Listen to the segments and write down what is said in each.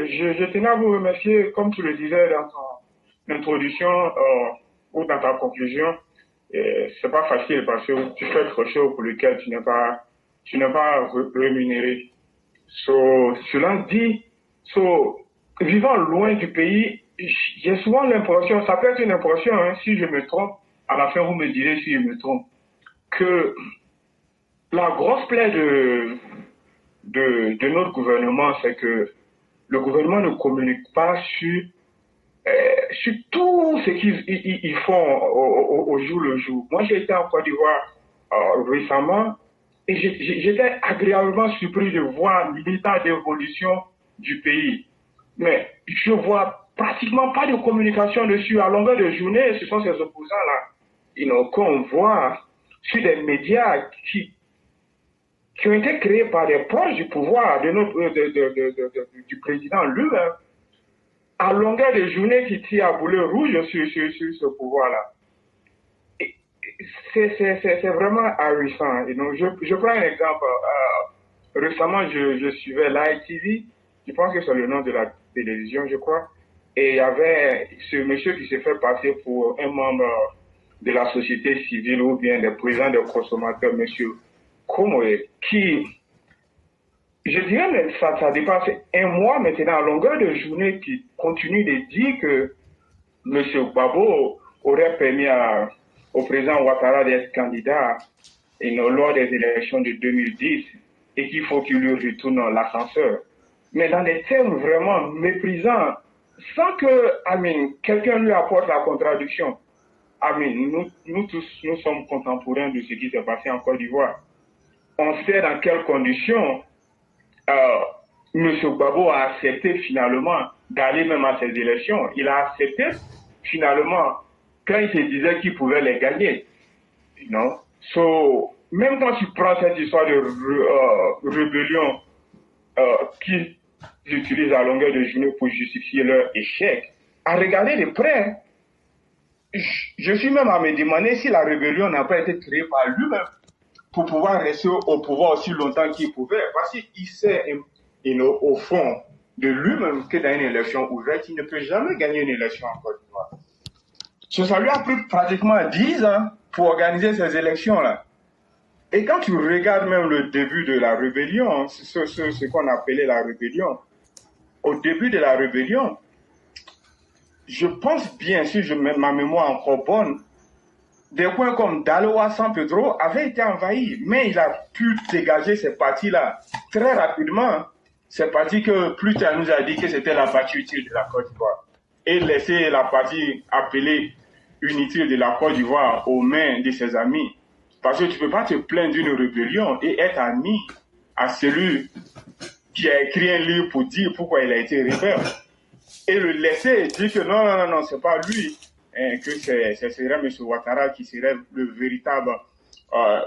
Je tenais à vous remercier, comme tu le disais dans ton introduction ou dans ta conclusion. C'est pas facile parce que tu fais quelque chose pour lequel tu n'es pas rémunéré. Cela dit, vivant loin du pays, j'ai souvent l'impression, ça peut être une impression, hein, si je me trompe, à la fin vous me direz si je me trompe, que la grosse plaie de notre gouvernement, c'est que le gouvernement ne communique pas sur tout ce qu'ils font au jour le jour. Moi, j'ai été en Côte d'Ivoire récemment et j'étais agréablement surpris de voir l'état d'évolution du pays. Mais je vois pratiquement pas de communication dessus. À longueur de journée, ce sont ces opposants-là qu'on voit sur des médias qui ont été créés par des proches du pouvoir du président lui-même, à longueur de journée qui tire à boulet rouge sur ce pouvoir-là. C'est vraiment ahurissant. Je prends un exemple. Récemment, je suivais l'ITV, je pense que c'est le nom de la télévision, je crois, et il y avait ce monsieur qui s'est fait passer pour un membre de la société civile ou bien des présidents des consommateurs, monsieur Komoé, qui, je dirais, mais ça dépasse un mois maintenant, à longueur de journée, qui continue de dire que M. Gbagbo aurait permis au président Ouattara d'être candidat lors des élections de 2010 et qu'il faut qu'il lui retourne l'ascenseur. Mais dans des termes vraiment méprisants, sans que quelqu'un lui apporte la contradiction. Nous tous, nous sommes contemporains de ce qui s'est passé en Côte d'Ivoire. On sait dans quelles conditions M. Gbagbo a accepté finalement d'aller même à ces élections. Il a accepté finalement quand il se disait qu'il pouvait les gagner. Même quand tu prends cette histoire de rébellion qu'ils utilisent à longueur de journée pour justifier leur échec, à regarder de près, je suis même à me demander si la rébellion n'a pas été créée par lui-même pour pouvoir rester au pouvoir aussi longtemps qu'il pouvait, parce qu'il sait au fond de lui-même que dans une élection ouverte, il ne peut jamais gagner une élection en Côte d'Ivoire. Ça lui a pris pratiquement 10 ans pour organiser ces élections-là. Et quand tu regardes même le début de la rébellion, ce qu'on appelait la rébellion, au début de la rébellion, je pense bien, si ma mémoire est encore bonne, des coins comme Daloa, San Pedro avaient été envahis, mais il a pu dégager ces parties-là très rapidement. Ces parties que plus tard nous a dit que c'était la partie utile de la Côte d'Ivoire. Et laisser la partie appelée inutile de la Côte d'Ivoire aux mains de ses amis. Parce que tu ne peux pas te plaindre d'une rébellion et être ami à celui qui a écrit un livre pour dire pourquoi il a été rebelle. Et le laisser dire que non, c'est pas lui, que ce serait M. Ouattara qui serait le véritable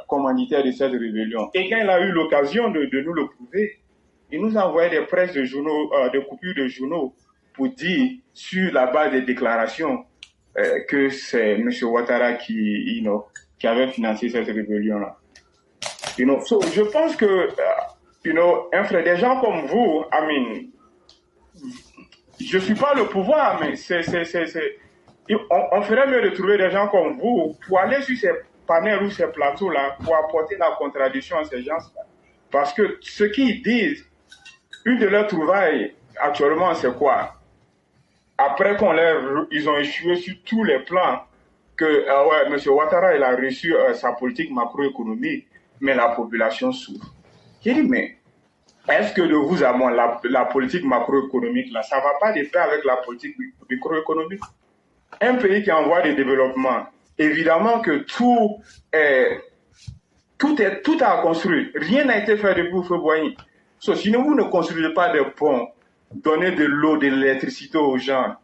commanditaire de cette rébellion. Et quand il a eu l'occasion de nous le prouver, il nous a envoyé des presses de journaux, des coupures de journaux pour dire, sur la base des déclarations, que c'est M. Ouattara qui avait financé cette rébellion-là. Je pense que, un frère, des gens comme vous, je ne suis pas le pouvoir, mais on ferait mieux de trouver des gens comme vous pour aller sur ces panels ou ces plateaux-là pour apporter la contradiction à ces gens-là. Parce que ce qu'ils disent, une de leurs trouvailles actuellement, c'est quoi? Après ils ont échoué sur tous les plans, que M. Ouattara il a reçu sa politique macroéconomique, mais la population souffre. J'ai dit, mais est-ce que de vous à moi, la politique macroéconomique, là, ça ne va pas de pair avec la politique microéconomique? Un pays qui est en voie de développement, évidemment que tout a construit. Rien n'a été fait depuis Feu-Boigny. Si vous ne construisez pas des ponts, donner de l'eau, de l'électricité aux gens,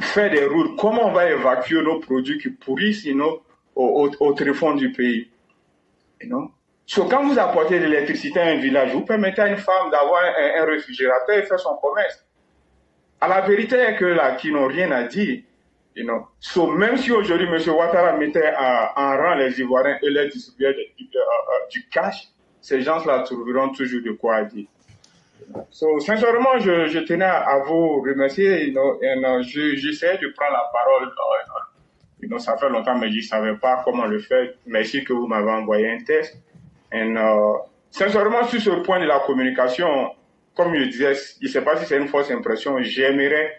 faire des routes, comment on va évacuer nos produits qui pourrissent au tréfonds du pays? Quand vous apportez de l'électricité à un village, vous permettez à une femme d'avoir un réfrigérateur et faire son commerce. À la vérité est que là, qui n'ont rien à dire. Même si aujourd'hui, M. Ouattara mettait en rang les Ivoiriens et les distributeurs du cash, ces gens-là trouveront toujours de quoi dire. So, sincèrement, je tenais à vous remercier. J'essayais de prendre la parole. Ça fait longtemps, mais je ne savais pas comment le faire. Merci que vous m'avez envoyé un test. Sincèrement, sur ce point de la communication, comme je disais, je ne sais pas si c'est une fausse impression, j'aimerais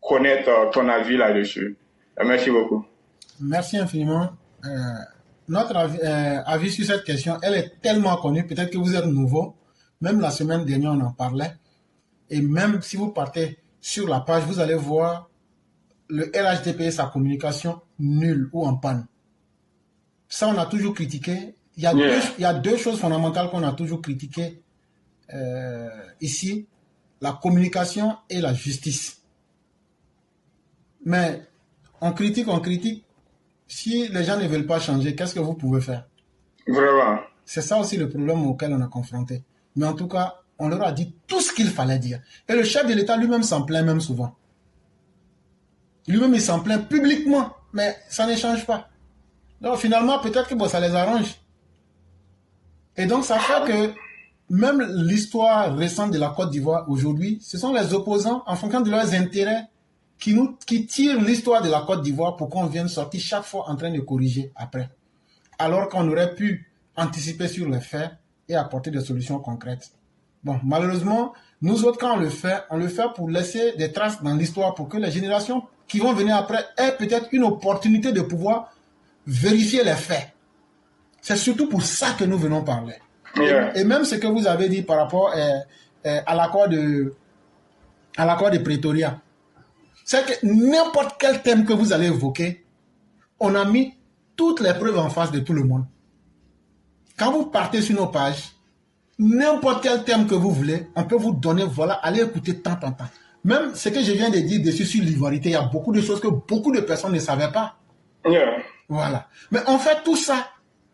connaître ton avis là-dessus. Merci beaucoup. Merci infiniment. Notre avis sur cette question, elle est tellement connue, peut-être que vous êtes nouveau. Même la semaine dernière, on en parlait. Et même si vous partez sur la page, vous allez voir le RHDP et sa communication nulle ou en panne. Ça, on a toujours critiqué. Il y a deux choses fondamentales qu'on a toujours critiquées ici. La communication et la justice. Mais on critique. Si les gens ne veulent pas changer, qu'est-ce que vous pouvez faire? Vraiment. C'est ça aussi le problème auquel on est confronté. Mais en tout cas, on leur a dit tout ce qu'il fallait dire. Et le chef de l'État lui-même s'en plaint même souvent. Lui-même, il s'en plaint publiquement, mais ça ne change pas. Donc finalement, peut-être que ça les arrange. Et donc ça fait que même l'histoire récente de la Côte d'Ivoire aujourd'hui, ce sont les opposants, en fonction de leurs intérêts, qui tirent l'histoire de la Côte d'Ivoire pour qu'on vienne sortir chaque fois en train de corriger après. Alors qu'on aurait pu anticiper sur les faits et apporter des solutions concrètes. Bon, malheureusement, nous autres, quand on le fait pour laisser des traces dans l'histoire, pour que les générations qui vont venir après aient peut-être une opportunité de pouvoir vérifier les faits. C'est surtout pour ça que nous venons parler. Et même ce que vous avez dit par rapport à l'accord de Pretoria, c'est que n'importe quel thème que vous allez évoquer, on a mis toutes les preuves en face de tout le monde. Quand vous partez sur nos pages, n'importe quel thème que vous voulez, on peut vous donner, voilà, allez écouter tant. Même ce que je viens de dire dessus sur l'ivoirité, il y a beaucoup de choses que beaucoup de personnes ne savaient pas. Voilà. Mais on fait tout ça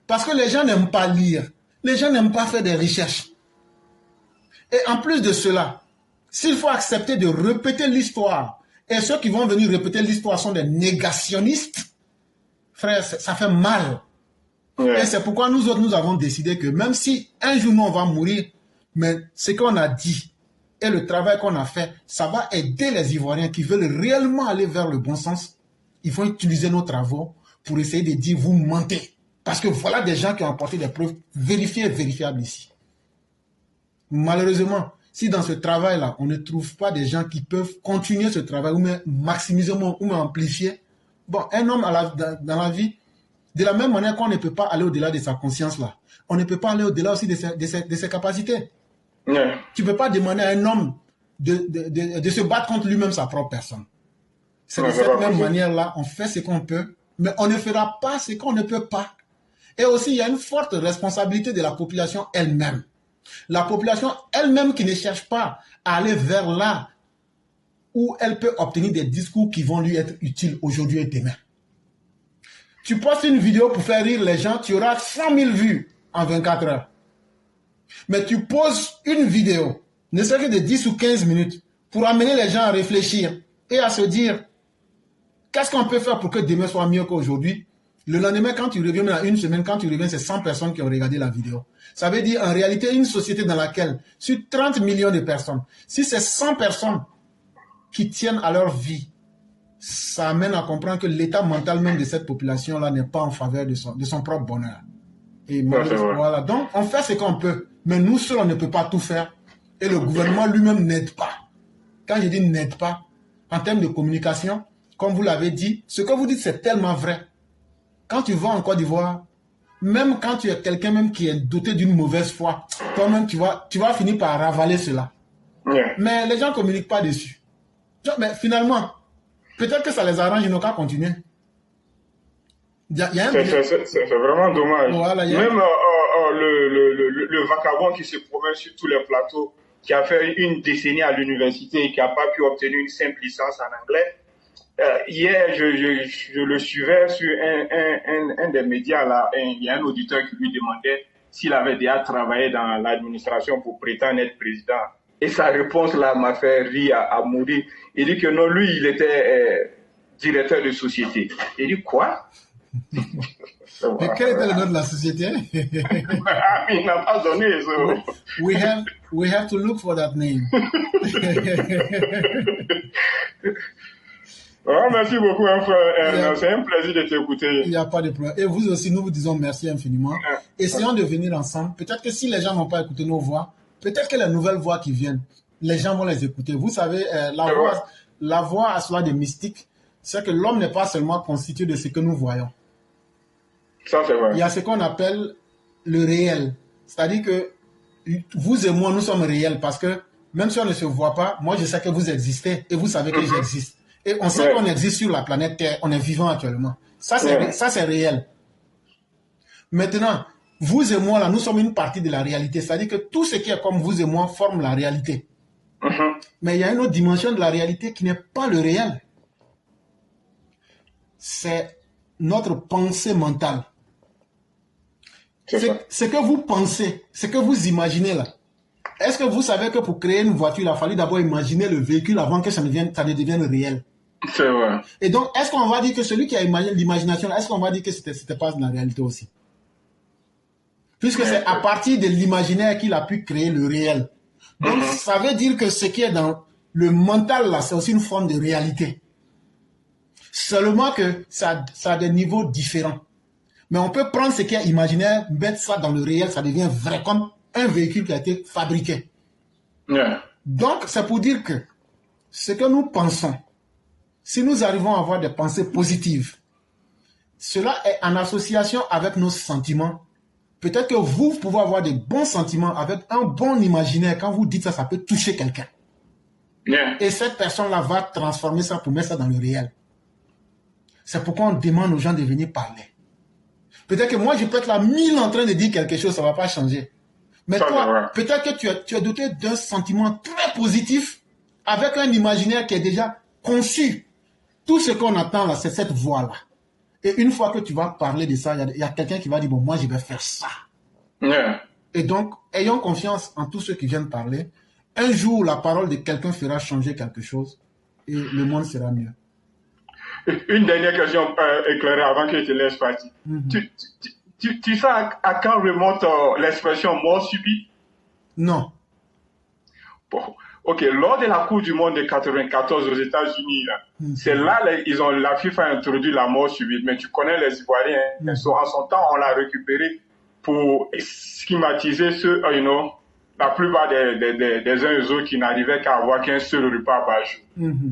parce que les gens n'aiment pas lire. Les gens n'aiment pas faire des recherches. Et en plus de cela, s'il faut accepter de répéter l'histoire, et ceux qui vont venir répéter l'histoire sont des négationnistes, frère, ça fait mal. Et c'est pourquoi nous autres, nous avons décidé que même si un jour nous on va mourir, mais ce qu'on a dit et le travail qu'on a fait, ça va aider les Ivoiriens qui veulent réellement aller vers le bon sens. Ils vont utiliser nos travaux pour essayer de dire vous mentez. Parce que voilà des gens qui ont apporté des preuves vérifiées et vérifiables ici. Malheureusement, si dans ce travail-là, on ne trouve pas des gens qui peuvent continuer ce travail ou même maximiser ou amplifier, bon, un homme dans la vie, de la même manière qu'on ne peut pas aller au-delà de sa conscience-là, on ne peut pas aller au-delà aussi de ses capacités. Tu ne peux pas demander à un homme de se battre contre lui-même sa propre personne. C'est de cette même manière-là, on fait ce qu'on peut, mais on ne fera pas ce qu'on ne peut pas. Et aussi, il y a une forte responsabilité de la population elle-même. La population elle-même qui ne cherche pas à aller vers là où elle peut obtenir des discours qui vont lui être utiles aujourd'hui et demain. Tu postes une vidéo pour faire rire les gens, tu auras 100 000 vues en 24 heures. Mais tu poses une vidéo, ne serait que de 10 ou 15 minutes, pour amener les gens à réfléchir et à se dire qu'est-ce qu'on peut faire pour que demain soit mieux qu'aujourd'hui. Le lendemain, quand tu reviens, dans une semaine, quand tu reviens, c'est 100 personnes qui ont regardé la vidéo. Ça veut dire, en réalité, une société dans laquelle, sur 30 millions de personnes, si c'est 100 personnes qui tiennent à leur vie, ça amène à comprendre que l'état mental même de cette population-là n'est pas en faveur de son propre bonheur. Et voilà. Donc, on fait ce qu'on peut, mais nous seuls, on ne peut pas tout faire. Et le gouvernement lui-même n'aide pas. Quand je dis n'aide pas, en termes de communication, comme vous l'avez dit, ce que vous dites, c'est tellement vrai. Quand tu vas en Côte d'Ivoire, même quand tu es quelqu'un même qui est doté d'une mauvaise foi, toi-même, tu vas finir par ravaler cela. Mais les gens ne communiquent pas dessus. Mais finalement, peut-être que ça les arrange, ils n'ont qu'à continuer. C'est vraiment dommage. Voilà, même le vagabond qui se promène sur tous les plateaux, qui a fait une décennie à l'université et qui n'a pas pu obtenir une simple licence en anglais, hier, je le suivais sur un des médias, là, il y a un auditeur qui lui demandait s'il avait déjà travaillé dans l'administration pour prétendre être président. Et sa réponse, là, m'a fait rire à mourir. Il dit que non, lui, il était directeur de société. Il dit quoi? Et quel était le nom de la société? Il n'a pas donné. So. We have to look for that name. Oh, merci beaucoup, hein, frère. C'est un plaisir de t'écouter. Il n'y a pas de problème. Et vous aussi, nous vous disons merci infiniment. Essayons de venir ensemble. Peut-être que si les gens n'ont pas écouté nos voix, peut-être que les nouvelles voix qui viennent, les gens vont les écouter. Vous savez, la voix à cela des mystiques, c'est que l'homme n'est pas seulement constitué de ce que nous voyons. Ça, c'est vrai. Il y a ce qu'on appelle le réel. C'est-à-dire que vous et moi, nous sommes réels parce que même si on ne se voit pas, moi, je sais que vous existez et vous savez que j'existe. Et on sait qu'on existe sur la planète Terre, on est vivant actuellement. Ça, c'est réel. Maintenant, vous et moi, là, nous sommes une partie de la réalité. C'est-à-dire que tout ce qui est comme vous et moi forme la réalité. Mais il y a une autre dimension de la réalité qui n'est pas le réel. C'est notre pensée mentale. Ce que vous pensez, ce que vous imaginez là. Est-ce que vous savez que pour créer une voiture, il a fallu d'abord imaginer le véhicule avant que ça ne devienne réel? C'est vrai. Et donc, est-ce qu'on va dire que celui qui a imaginé l'imagination, est-ce qu'on va dire que c'était pas la réalité aussi? Puisque c'est à partir de l'imaginaire qu'il a pu créer le réel. Donc, ça veut dire que ce qui est dans le mental là, c'est aussi une forme de réalité. Seulement que ça a des niveaux différents. Mais on peut prendre ce qui est imaginaire, mettre ça dans le réel, ça devient vrai, comme un véhicule qui a été fabriqué. Donc, c'est pour dire que ce que nous pensons, si nous arrivons à avoir des pensées positives, cela est en association avec nos sentiments. Peut-être que vous pouvez avoir des bons sentiments avec un bon imaginaire. Quand vous dites ça, ça peut toucher quelqu'un. Et cette personne-là va transformer ça pour mettre ça dans le réel. C'est pourquoi on demande aux gens de venir parler. Peut-être que moi, je peux être là 1000 en train de dire quelque chose, ça ne va pas changer. Mais toi, peut-être que tu es doté d'un sentiment très positif avec un imaginaire qui est déjà conçu. Tout ce qu'on attend là, c'est cette voix-là. Et une fois que tu vas parler de ça, il y a quelqu'un qui va dire, bon, moi, je vais faire ça. Et donc, ayons confiance en tous ceux qui viennent parler. Un jour, la parole de quelqu'un fera changer quelque chose et le monde sera mieux. Une dernière question éclairée avant que je te laisse partir. Tu sais à quand remonte l'expression mort subite? Non. Bon, ok, lors de la Coupe du Monde de 94 aux États-Unis, c'est là la FIFA a introduit la mort subite. Mais tu connais les Ivoiriens, en son temps, on l'a récupéré pour schématiser la plupart des uns et des autres qui n'arrivaient qu'à avoir qu'un seul repas par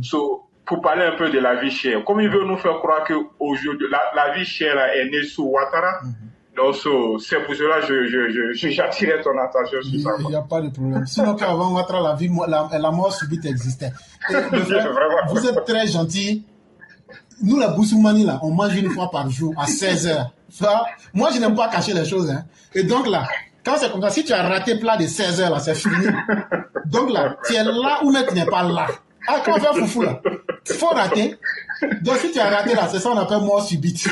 jour. Pour parler un peu de la vie chère, comme ils veulent nous faire croire que aujourd'hui la vie chère est née sous Ouattara, donc c'est pour cela que j'attirais ton attention sur ça. Il n'y a pas de problème. Sinon qu'avant Ouattara, la mort subite existait. Vous êtes très gentil. Nous, la Boussoumani, là, on mange une fois par jour à 16h. Moi, je n'aime pas cacher les choses. Hein. Et donc là, quand c'est comme ça, si tu as raté plat de 16h, là, c'est fini. Donc là, tu es là ou tu n'es pas là. Ah, quand on fait foufou là, il faut rater. Donc si tu as raté là, c'est ça on appelle mort subite.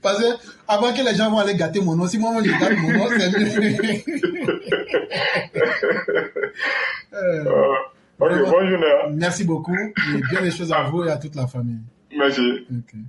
Parce que avant que les gens vont aller gâter mon nom, si moi je gâte mon nom, c'est mieux. Ok, bonne journée. Merci beaucoup et bien les choses à vous et à toute la famille. Merci. Okay.